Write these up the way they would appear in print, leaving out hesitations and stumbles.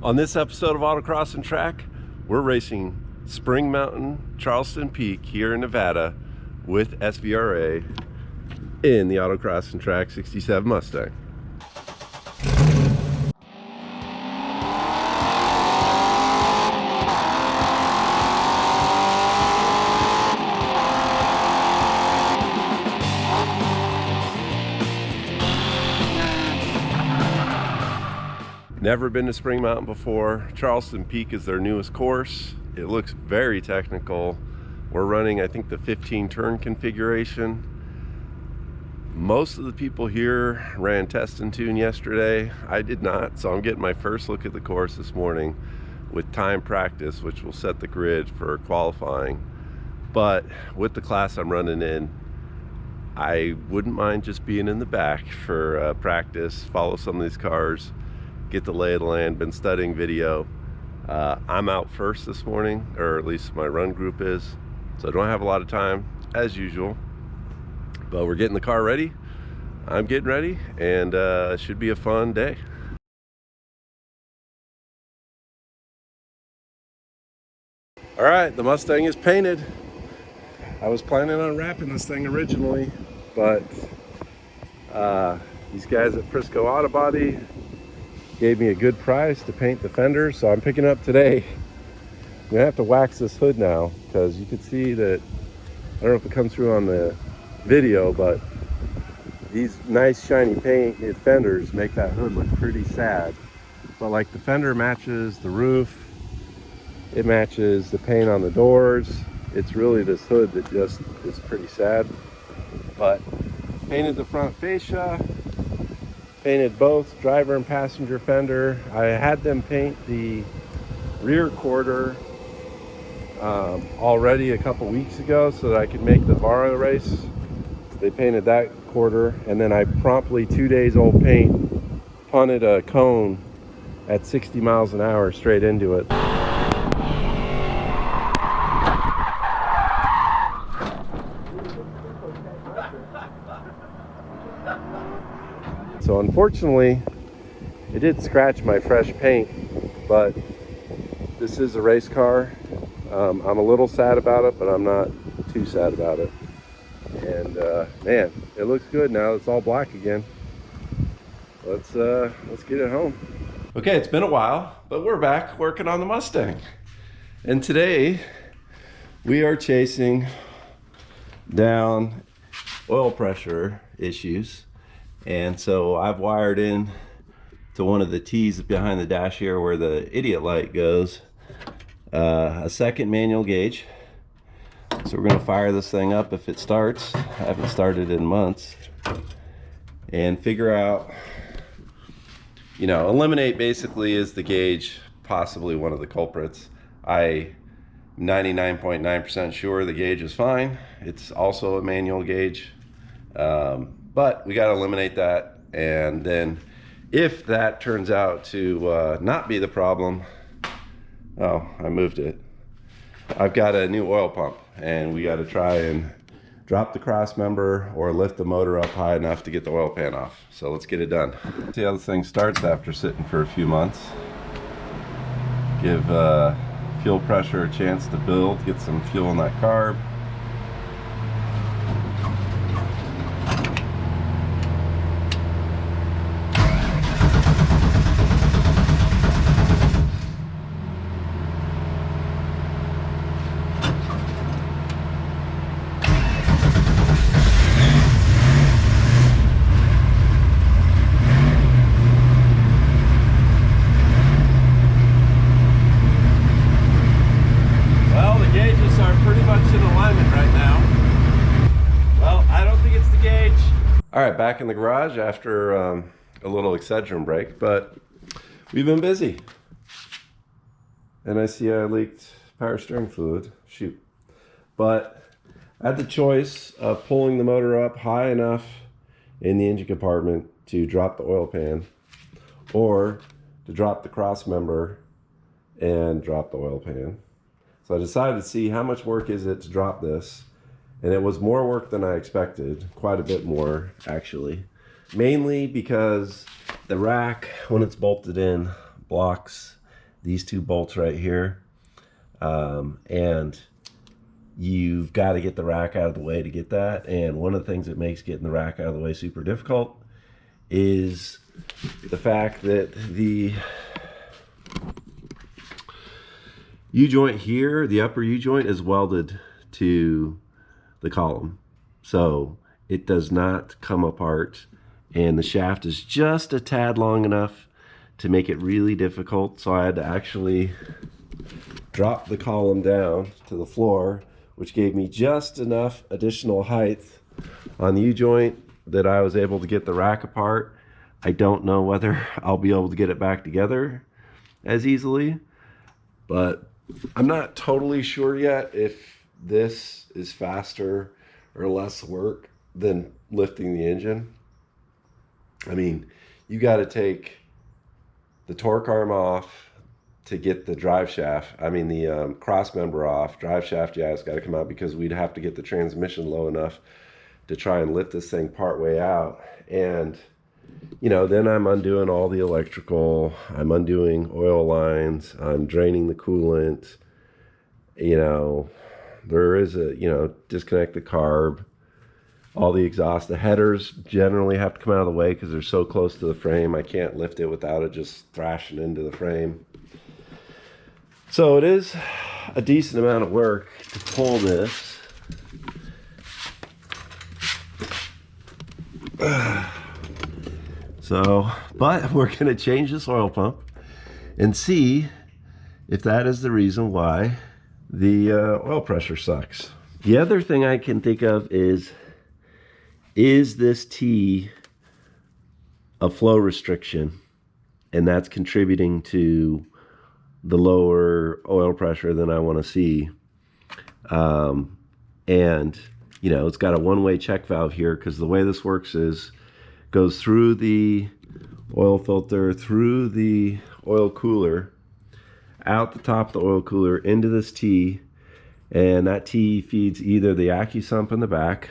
On this episode of AutoXandTrack, we're racing Spring Mountain, Charleston Peak here in Nevada with SVRA in the AutoXandTrack 67 Mustang. Never been to Spring Mountain before. Charleston Peak is their newest course. It looks very technical. We're running, I think, the 15 turn configuration. Most of the people here ran test and tune yesterday. I did not, so I'm getting my first look at the course this morning with time practice, which will set the grid for qualifying. But with the class I'm running in, I wouldn't mind just being in the back for practice, follow some of these cars, get the lay of the land. Been studying video. I'm out first this morning, or at least my run group is, so I don't have a lot of time as usual, but we're getting the car ready. I'm getting ready, and it should be a fun day. All right, the Mustang is painted. I was planning on wrapping this thing originally, but these guys at Frisco Auto Body gave me a good price to paint the fender, so I'm picking it up today. I'm gonna have to wax this hood now, because you can see that, I don't know if it comes through on the video, but these nice shiny painted fenders make that hood look pretty sad. But like, the fender matches the roof, it matches the paint on the doors. It's really this hood that just is pretty sad. But painted the front fascia, painted both driver and passenger fender. I had them paint the rear quarter already a couple weeks ago so that I could make the SVRA race. They painted that quarter, and then I promptly, 2 days old paint, punted a cone at 60 miles an hour straight into it. So unfortunately, it did scratch my fresh paint, but this is a race car. I'm a little sad about it, but I'm not too sad about it. And man, it looks good now. It's all black again. Let's get it home. Okay, it's been a while, but we're back working on the Mustang. And today we are chasing down oil pressure issues. And so I've wired in to one of the T's behind the dash here where the idiot light goes, a second manual gauge. So we're going to fire this thing up if it starts. I haven't started in months. And figure out, you know, eliminate basically, is the gauge possibly one of the culprits? I'm 99.9% sure the gauge is fine. It's also a manual gauge. But we got to eliminate that, and then if that turns out to not be the problem, oh, I moved it. I've got a new oil pump, and we got to try and drop the cross member or lift the motor up high enough to get the oil pan off. So let's get it done. See how this thing starts after sitting for a few months. Give fuel pressure a chance to build, get some fuel in that carb. All right, back in the garage after a little Excedrin break, but we've been busy. And I see I leaked power steering fluid, shoot. But I had the choice of pulling the motor up high enough in the engine compartment to drop the oil pan, or to drop the cross member and drop the oil pan. So I decided to see how much work is it to drop this. And it was more work than I expected, quite a bit more actually. Mainly because the rack, when it's bolted in, blocks these two bolts right here. And you've got to get the rack out of the way to get that. And one of the things that makes getting the rack out of the way super difficult is the fact that the U-joint here, the upper U-joint, is welded to the column. So it does not come apart, and the shaft is just a tad long enough to make it really difficult. So I had to actually drop the column down to the floor, which gave me just enough additional height on the U-joint that I was able to get the rack apart. I don't know whether I'll be able to get it back together as easily, but I'm not totally sure yet if this is faster or less work than lifting the engine. I mean, you got to take the torque arm off to get the drive shaft, the cross member off. Drive shaft, yeah, it's got to come out because we'd have to get the transmission low enough to try and lift this thing part way out. And, you know, then I'm undoing all the electrical, I'm undoing oil lines, I'm draining the coolant, you know, there is a, you know, disconnect the carb, all the exhaust. The headers generally have to come out of the way because they're so close to the frame. I can't lift it without it just thrashing into the frame. So it is a decent amount of work to pull this. So, but we're going to change this oil pump and see if that is the reason why the oil pressure sucks. The other thing I can think of is this T a flow restriction? And that's contributing to the lower oil pressure than I want to see. And you know, it's got a one-way check valve here, because the way this works is goes through the oil filter, through the oil cooler, out the top of the oil cooler into this T, and that T feeds either the AccuSump in the back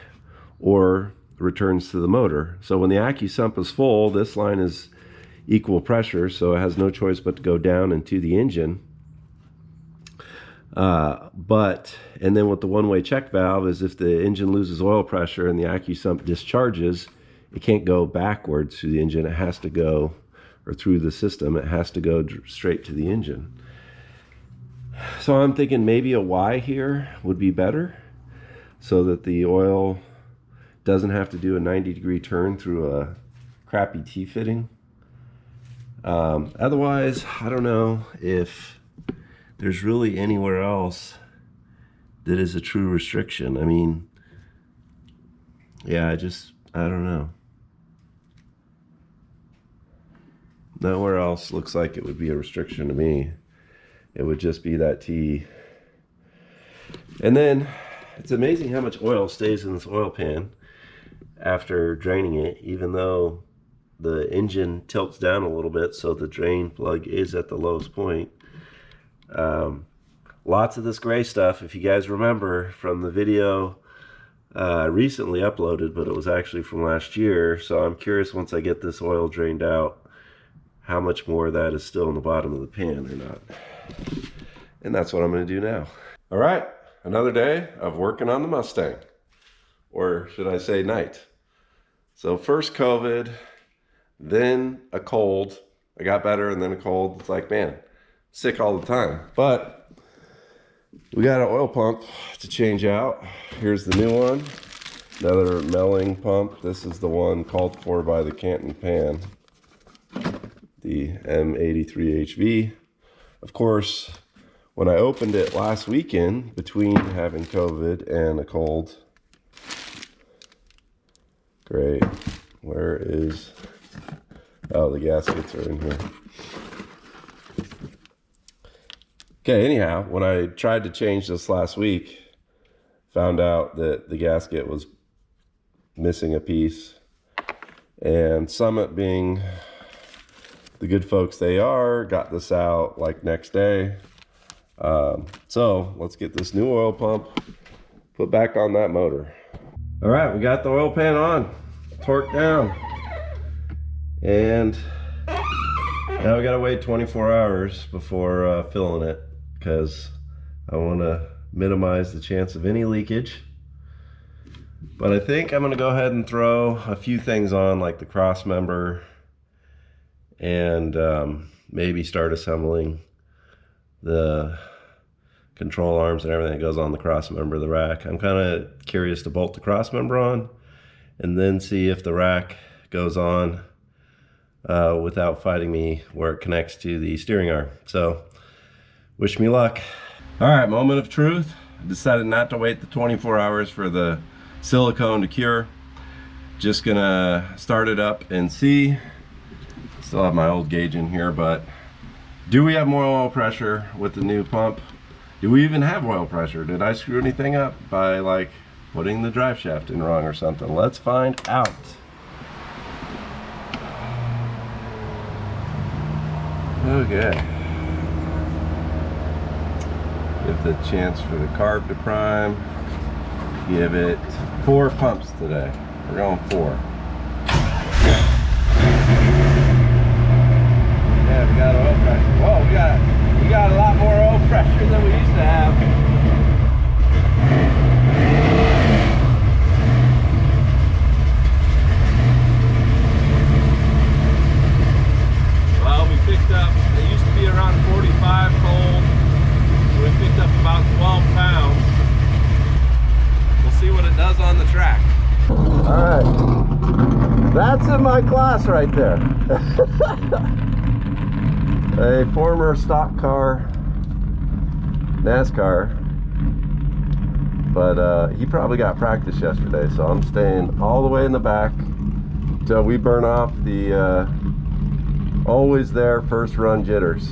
or returns to the motor. So when the AccuSump is full, this line is equal pressure, so it has no choice but to go down into the engine. And then with the one-way check valve is if the engine loses oil pressure and the AccuSump discharges, it can't go backwards through the engine. It has to go, or through the system, it has to go straight to the engine. So I'm thinking maybe a Y here would be better, so that the oil doesn't have to do a 90-degree turn through a crappy T-fitting. Otherwise, I don't know if there's really anywhere else that is a true restriction. I mean, yeah, I don't know. Nowhere else looks like it would be a restriction to me. It would just be that T. And then it's amazing how much oil stays in this oil pan after draining it, even though the engine tilts down a little bit, so the drain plug is at the lowest point. Lots of this gray stuff, if you guys remember from the video I recently uploaded, but it was actually from last year. So I'm curious, once I get this oil drained out, how much more of that is still in the bottom of the pan or not. And that's what I'm going to do now. All right, another day of working on the Mustang, or should I say night. So first COVID, then a cold. I got better, and then a cold. It's like, man, sick all the time. But we got an oil pump to change out. Here's the new one, another Melling pump. This is the one called for by the Canton Pan, the M83HV. Of course, when I opened it last weekend, between having COVID and a cold, great, where is, oh, the gaskets are in here. Okay, anyhow, when I tried to change this last week, found out that the gasket was missing a piece, and Summit, being the good folks they are, got this out like next day. So let's get this new oil pump put back on that motor. All right, we got the oil pan on, torque down, and Now we gotta wait 24 hours before filling it because I want to minimize the chance of any leakage. But I think I'm gonna go ahead and throw a few things on, like the cross member, and maybe start assembling the control arms and everything that goes on the cross member of the rack. I'm kind of curious to bolt the cross member on and then see if the rack goes on without fighting me where it connects to the steering arm. So wish me luck. All right, moment of truth. I decided not to wait the 24 hours for the silicone to cure. Just gonna start it up and see. Still have my old gauge in here, but do we have more oil pressure with the new pump? Do we even have oil pressure? Did I screw anything up by like putting the drive shaft in wrong or something? Let's find out. Okay. Give the chance for the carb to prime. Give it 4 pumps today. We're going 4. Yeah, we got oil pressure. Whoa, we got a lot more oil pressure than we used to have. Well, we picked up, it used to be around 45 cold, so we picked up about 12 pounds. We'll see what it does on the track. All right, that's in my class right there. A former stock car, NASCAR, but he probably got practice yesterday, so I'm staying all the way in the back until we burn off the always there first run jitters.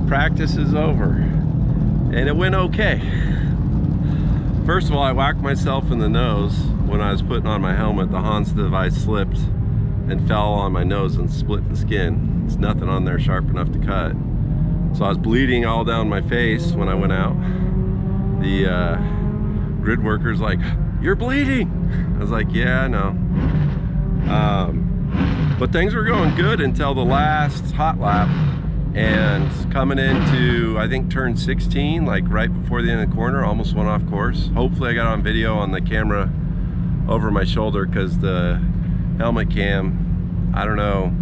Practice is over and it went okay. First of all, I whacked myself in the nose when I was putting on my helmet. The Hans device slipped and fell on my nose and split the skin. There's nothing on there sharp enough to cut. So I was bleeding all down my face when I went out. The grid worker's like, "You're bleeding." I was like, "Yeah, I know." But things were going good until the last hot lap. And coming into, I think, turn 16, like right before the end of the corner, almost went off course. Hopefully I got on video on the camera over my shoulder, because the helmet cam, I don't know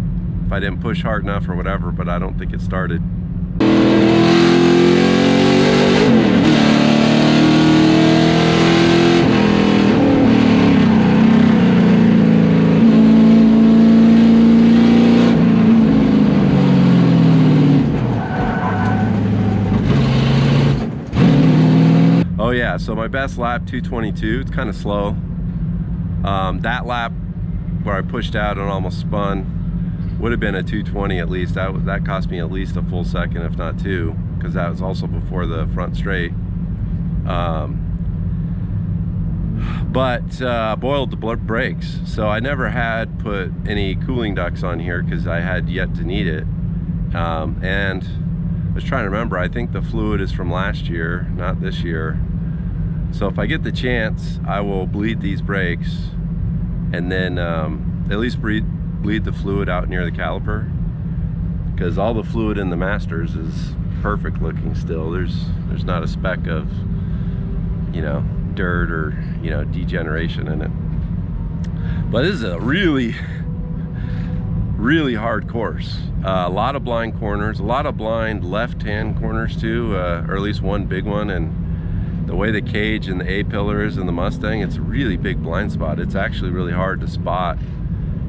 if I didn't push hard enough or whatever, but I don't think it started. So my best lap, 222. It's kind of slow. That lap where I pushed out and almost spun would have been a 220 at least. That cost me at least a full second, if not two, because that was also before the front straight. But boiled the brakes, so I never had put any cooling ducts on here because I had yet to need it. And I was trying to remember, I think the fluid is from last year, not this year. So if I get the chance, I will bleed these brakes and then at least bleed the fluid out near the caliper, because all the fluid in the Masters is perfect looking still. There's not a speck of, you know, dirt or, you know, degeneration in it. But this is a really hard course. A lot of blind corners, a lot of blind left-hand corners too, or at least one big one. And the way the cage and the A-pillar is in the Mustang, it's a really big blind spot. It's actually really hard to spot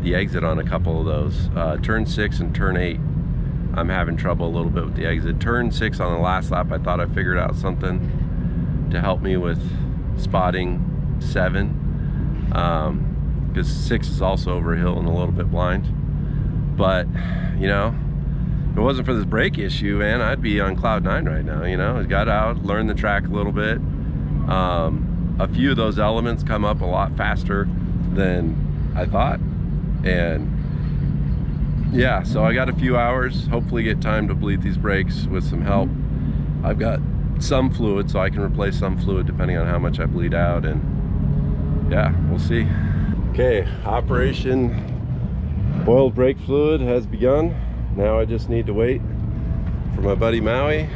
the exit on a couple of those. Turn 6 and turn 8, I'm having trouble a little bit with the exit. Turn 6 on the last lap, I thought I figured out something to help me with spotting 7, because 6 is also over a hill and a little bit blind. But you know, if it wasn't for this brake issue, man, I'd be on cloud 9 right now. You know, I got out, learned the track a little bit. A few of those elements come up a lot faster than I thought, and yeah, so I got a few hours, hopefully get time to bleed these brakes with some help. I've got some fluid, so I can replace some fluid depending on how much I bleed out, and yeah, we'll see. Okay, operation boiled brake fluid has begun. Now I just need to wait for my buddy Maui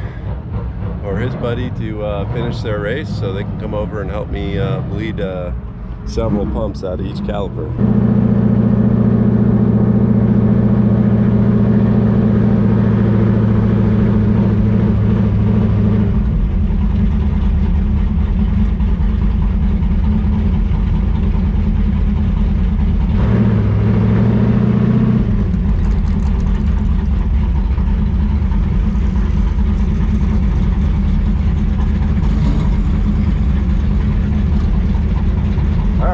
or his buddy to finish their race so they can come over and help me bleed several pumps out of each caliper.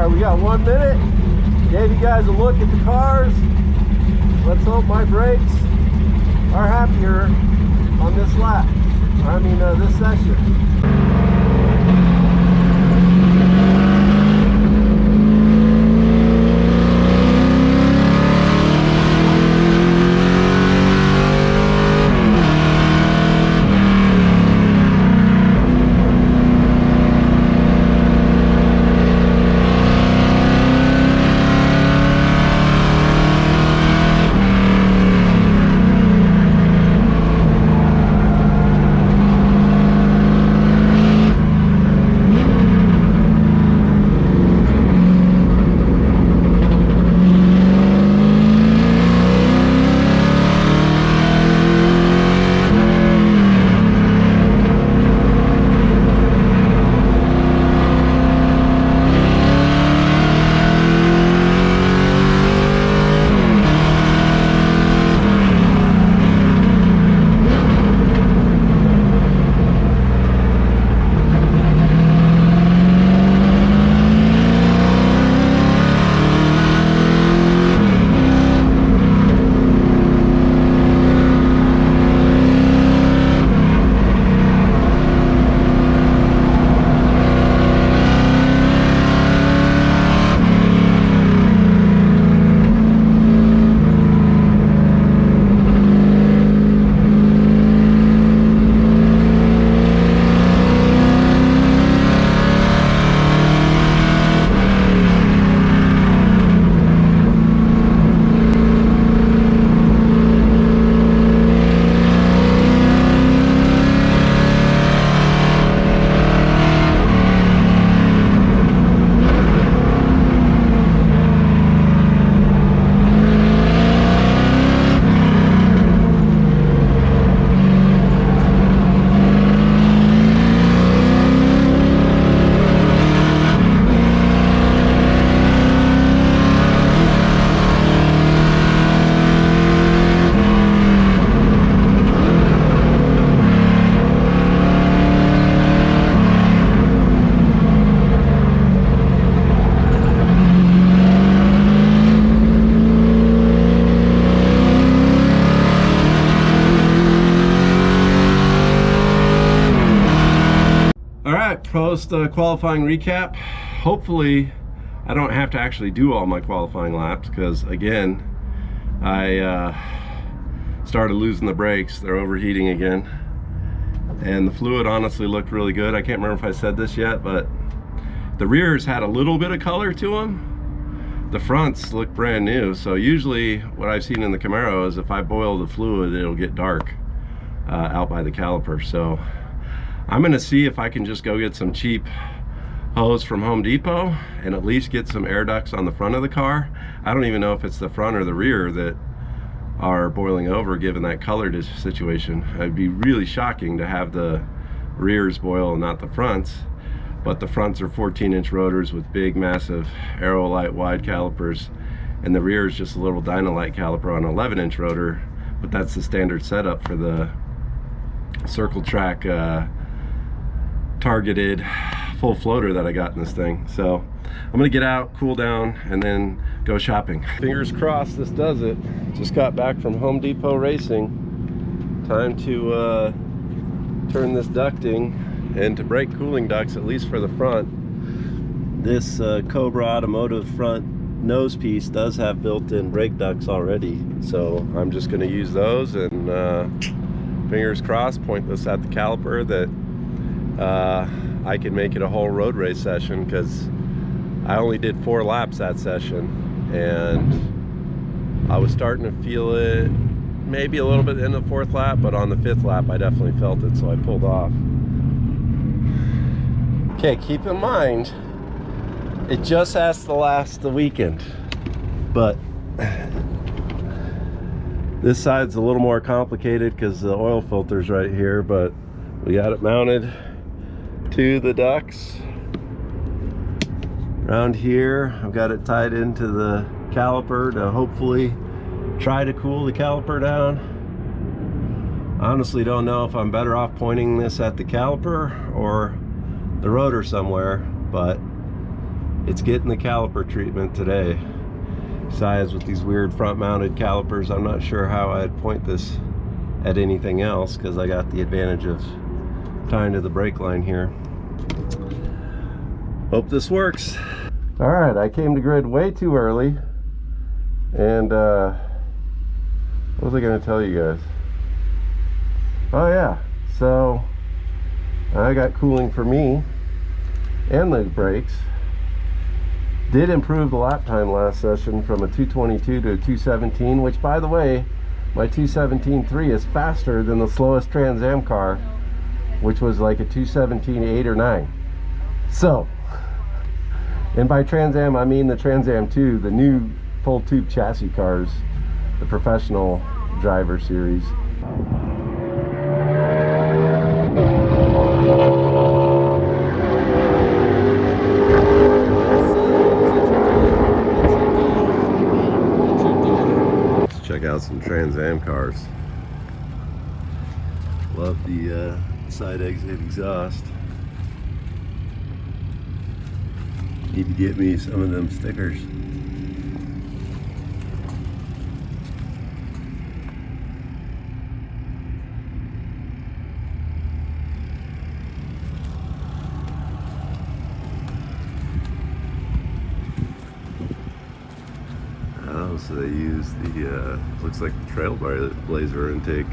We got 1 minute. Gave you guys a look at the cars. Let's hope my brakes are happier on this lap. I mean, this session. post-qualifying recap. Hopefully I don't have to actually do all my qualifying laps, because again, I started losing the brakes. They're overheating again, and the fluid honestly looked really good. I can't remember if I said this yet, but the rears had a little bit of color to them. The fronts look brand new. So usually what I've seen in the Camaro is if I boil the fluid, it'll get dark out by the caliper. So I'm gonna see if I can just go get some cheap hose from Home Depot and at least get some air ducts on the front of the car. I don't even know if it's the front or the rear that are boiling over, given that color situation. It'd be really shocking to have the rears boil and not the fronts, but the fronts are 14-inch rotors with big massive Aerolite wide calipers, and the rear is just a little Dynalite caliper on an 11-inch rotor, but that's the standard setup for the circle track targeted full floater that I got in this thing. So I'm gonna get out, cool down, and then go shopping. Fingers crossed this does it. Just got back from Home Depot racing. Time to turn this ducting into brake cooling ducts, at least for the front. This Cobra Automotive front nose piece does have built-in brake ducts already, so I'm just going to use those, and fingers crossed, point this at the caliper that I can make it a whole road race session, because I only did 4 laps that session, and I was starting to feel it maybe a little bit in the 4th lap, but on the 5th lap I definitely felt it, so I pulled off. Okay, keep in mind, it just has to last the weekend, but this side's a little more complicated because the oil filter's right here, but we got it mounted to the ducts around here. I've got it tied into the caliper to hopefully try to cool the caliper down. I honestly don't know if I'm better off pointing this at the caliper or the rotor somewhere, but it's getting the caliper treatment today. Besides, with these weird front mounted calipers, I'm not sure how I'd point this at anything else, because I got the advantage of tying to the brake line here. Hope this works. All right, I came to grid way too early, and what was I gonna tell you guys? Oh yeah, so I got cooling for me and the brakes. Did improve the lap time last session from a 222 to a 217, which, by the way, my 217.3 is faster than the slowest Trans Am car, which was like a 217.8 or 9. So, and by Trans Am I mean the Trans Am 2, the new full tube chassis cars, the professional driver series. Let's check out some Trans Am cars. Love the side exit exhaust. Need to get me some of them stickers. Oh, so they use the looks like the Trailblazer intake.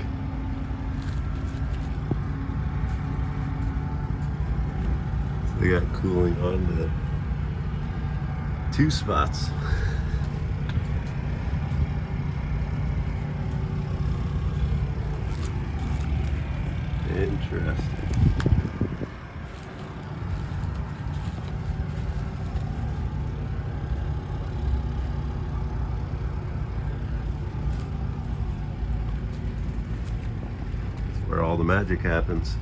So they got cooling on the 2 spots. Interesting. That's where all the magic happens.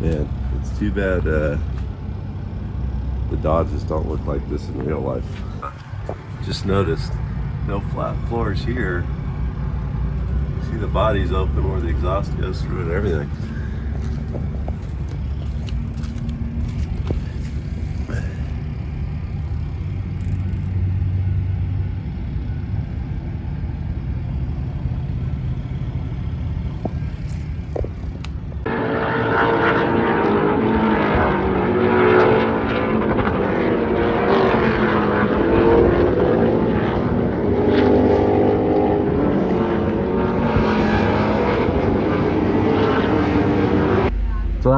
Man, it's too bad the Dodges don't look like this in real life. Just noticed no flat floors here. See, the body's open where the exhaust goes through and everything.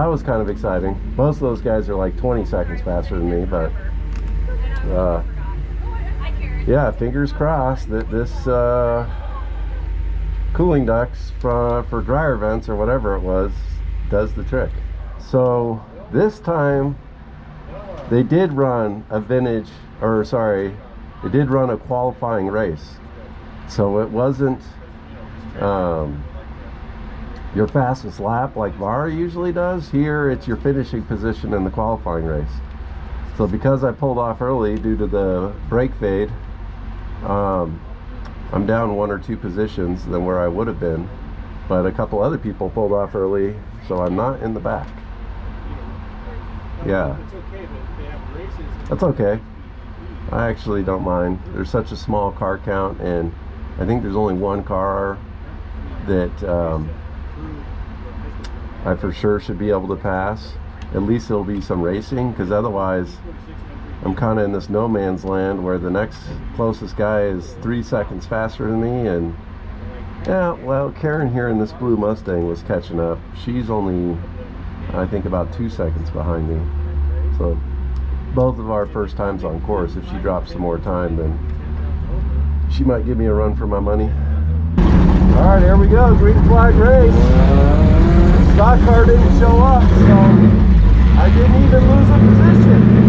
that was kind of exciting. Most of those guys are like 20 seconds faster than me, but yeah, fingers crossed that this cooling ducts for dryer vents or whatever it was does the trick. So this time they did run a vintage, or sorry, they did run a qualifying race. So it wasn't your fastest lap like VARA usually does. Here it's your finishing position in the qualifying race. So because I pulled off early due to the brake fade, I'm down 1 or 2 positions than where I would have been, but a couple other people pulled off early, so I'm not in the back. Yeah, that's okay. I actually don't mind. There's such a small car count, and I think there's only one car that I for sure should be able to pass. At least there'll be some racing, because otherwise I'm kind of in this no man's land where the next closest guy is 3 seconds faster than me. And yeah, well, Karen here in this blue Mustang was catching up. She's only, I think, about 2 seconds behind me. So both of our first times on course, if she drops some more time, then she might give me a run for my money. All right, here we go, green flag race. Stock car didn't show up, so I didn't even lose a position.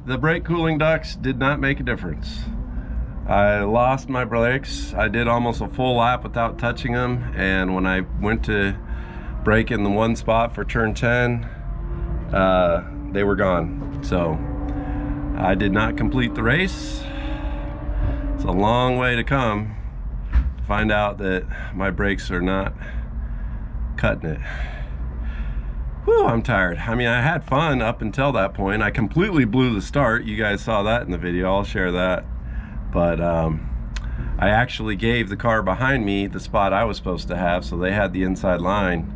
The brake cooling ducts did not make a difference. I lost my brakes. I did almost a full lap without touching them, and when I went to brake in the one spot for turn 10, they were gone. So I did not complete the race. It's a long way to come to find out that my brakes are not cutting it. Whew, I'm tired. I mean, I had fun up until that point. I completely blew the start. You guys saw that in the video. I'll share that. But I actually gave the car behind me the spot I was supposed to have, so they had the inside line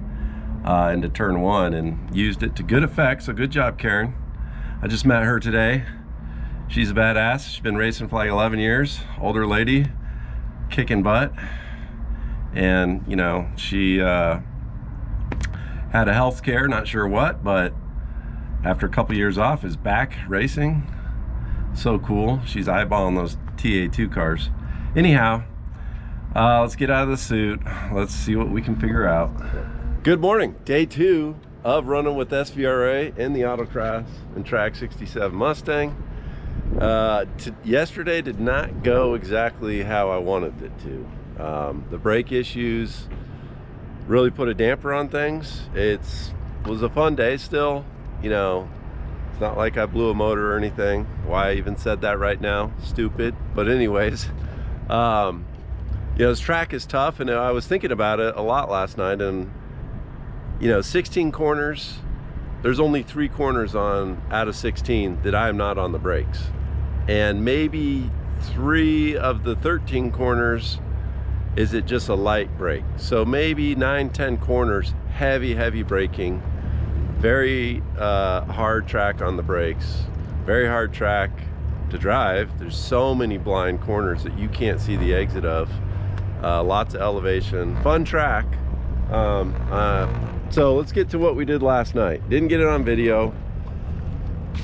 into turn one, and used it to good effect. So good job, Karen. I just met her today. She's a badass. She's been racing for like 11 years. Older lady, kicking butt. And you know, she had a health scare, not sure what, but after a couple years off is back racing. So cool. She's eyeballing those TA2 cars. Anyhow, let's get out of the suit. Let's see what we can figure out. Good morning. Day 2 of running with SVRA in the AutoXandTrack 67 Mustang. Yesterday did not go exactly how I wanted it to. The brake issues really put a damper on things. It was a fun day still. You know, it's not like I blew a motor or anything. Why I even said that right now? Stupid. But anyways, you know, this track is tough, and I was thinking about it a lot last night. And you know, 16 corners, there's only 3 corners out of 16 that I am not on the brakes, and maybe 3 of the 13 corners is it just a light brake. So maybe 9-10 corners, heavy braking, very hard track on the brakes, very hard track to drive. There's so many blind corners that you can't see the exit of. Lots of elevation, fun track. So let's get to what we did last night. Didn't get it on video,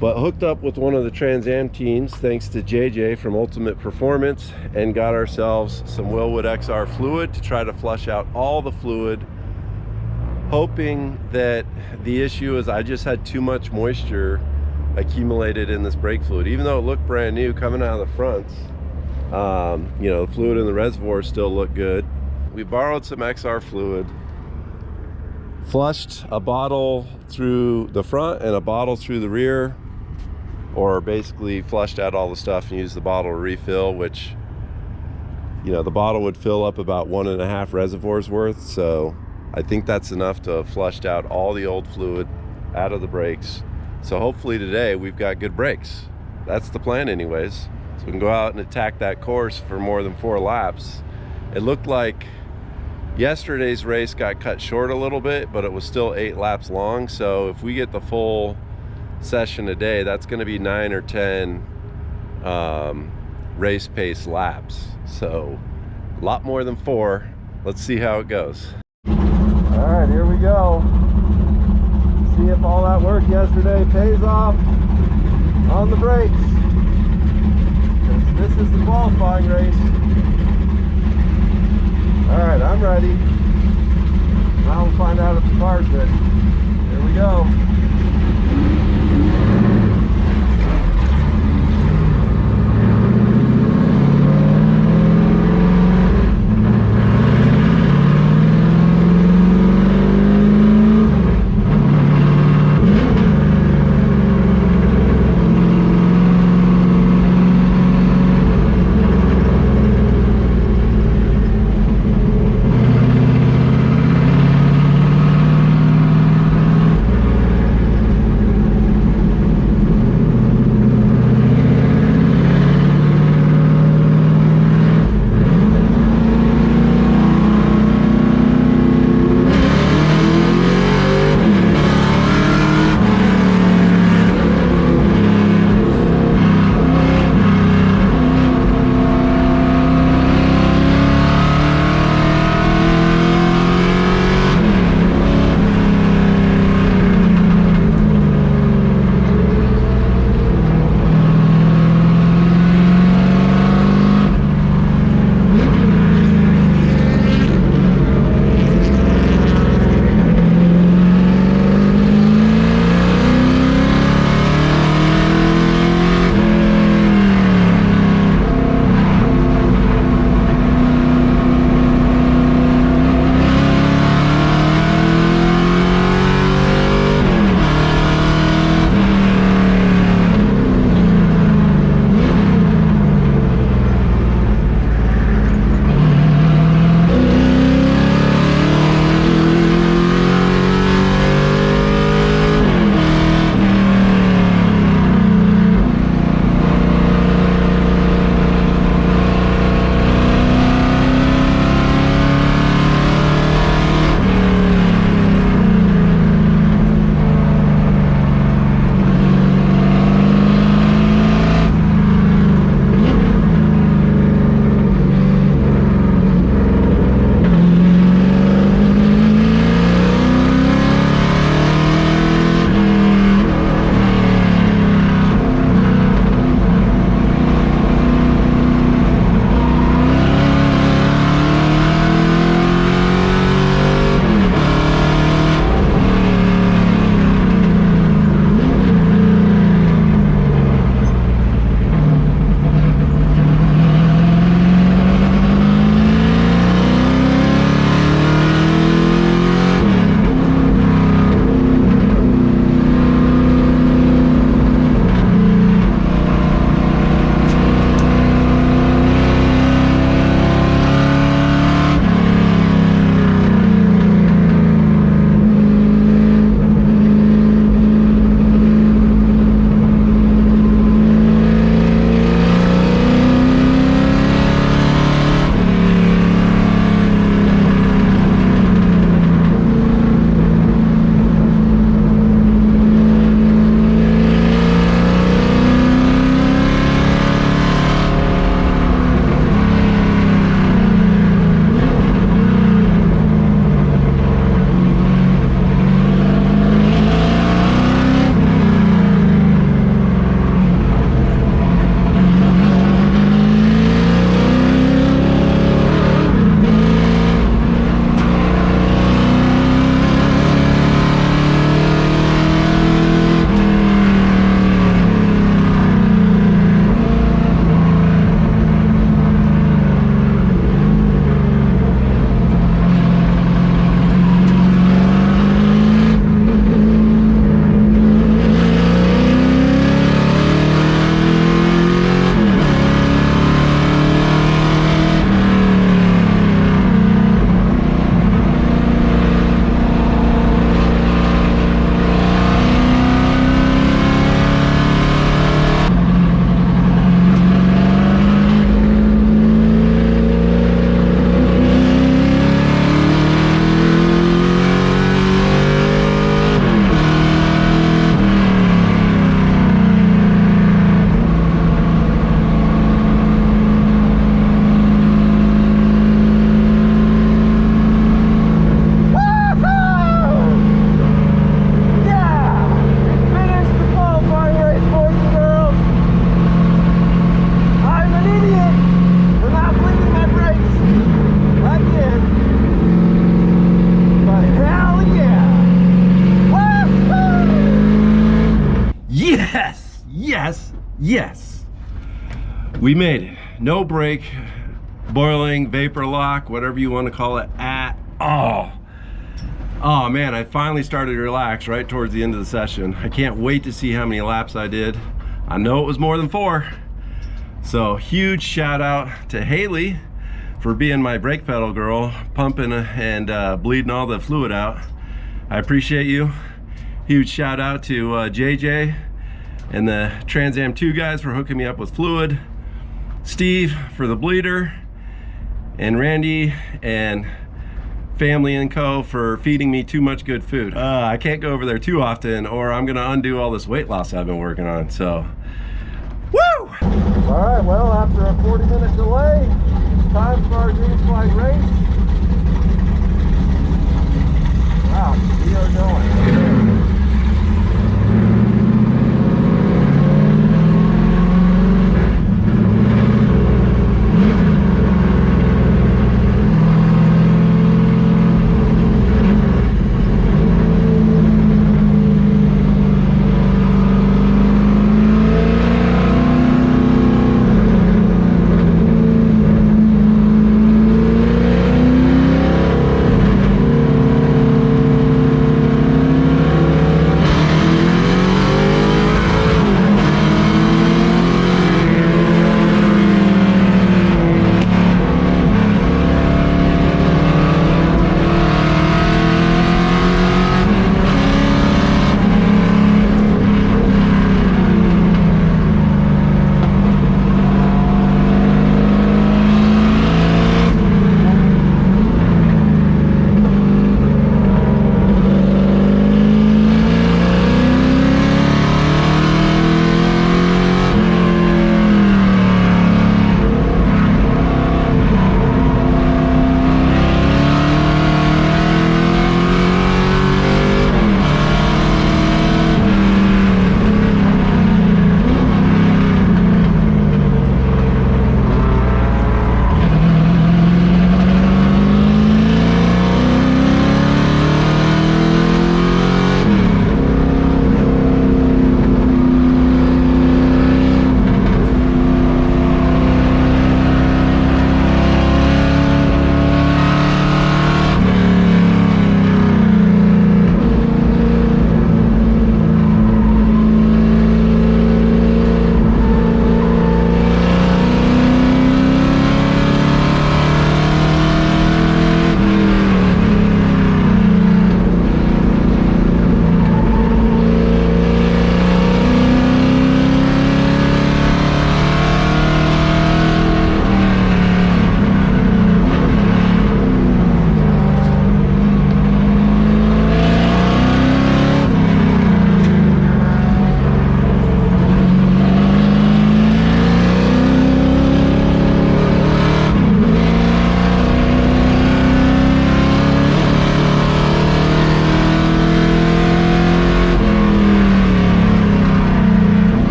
but hooked up with one of the Trans Am teams, thanks to JJ from Ultimate Performance, and got ourselves some Wilwood XR fluid to try to flush out all the fluid, hoping that the issue is I just had too much moisture accumulated in this brake fluid. Even though it looked brand new coming out of the fronts, you know, the fluid in the reservoir still looked good. We borrowed some XR fluid, flushed a bottle through the front and a bottle through the rear, or basically flushed out all the stuff and used the bottle to refill, which, you know, the bottle would fill up about 1.5 reservoirs worth. So I think that's enough to have flushed out all the old fluid out of the brakes. So hopefully today we've got good brakes. That's the plan anyways. So we can go out and attack that course for more than 4 laps. It looked like yesterday's race got cut short a little bit, but it was still 8 laps long. So if we get the full session today, that's going to be 9 or 10 race pace laps. So a lot more than 4. Let's see how it goes. All right, here we go. See if all that work yesterday pays off on the brakes. This is the qualifying race. All right, I'm ready. Now we'll find out if the car's ready. Here we go. Yes, we made it. No brake, boiling, vapor lock, whatever you want to call it, at all. Oh man, I finally started to relax right towards the end of the session. I can't wait to see how many laps I did. I know it was more than 4. So huge shout out to Haley for being my brake pedal girl, pumping and bleeding all the fluid out. I appreciate you. Huge shout out to JJ and the Trans Am 2 guys for hooking me up with fluid, Steve for the bleeder, and Randy and Family and Co for feeding me too much good food. I can't go over there too often or I'm gonna undo all this weight loss I've been working on, so woo! All right, well, after a 40-minute delay, it's time for our green flag race. Wow, we are going.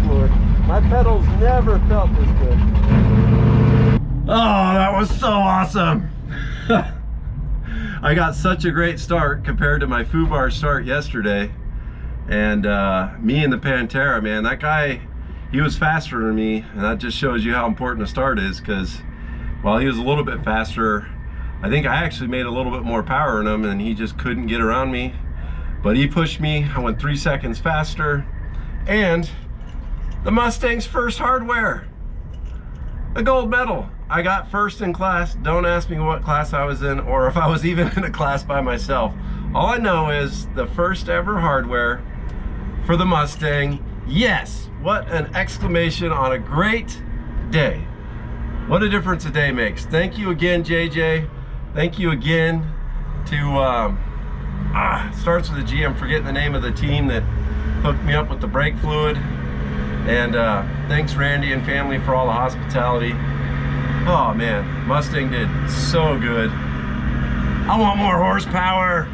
fluid. My pedals never felt this good. Oh, that was so awesome. I got such a great start compared to my foobar start yesterday. And me and the Pantera, man, that guy, he was faster than me. And that just shows you how important a start is, because while he was a little bit faster, I think I actually made a little bit more power in him, and he just couldn't get around me. But he pushed me. I went 3 seconds faster. And the Mustang's first hardware, a gold medal. I got first in class. Don't ask me what class I was in, or if I was even in a class by myself. All I know is the first ever hardware for the Mustang. Yes, what an exclamation on a great day. What a difference a day makes. Thank you again, JJ. Thank you again to, starts with a G. I'm forgetting the name of the team that hooked me up with the brake fluid. And thanks Randy and family for all the hospitality. Oh man, Mustang did so good. I want more horsepower.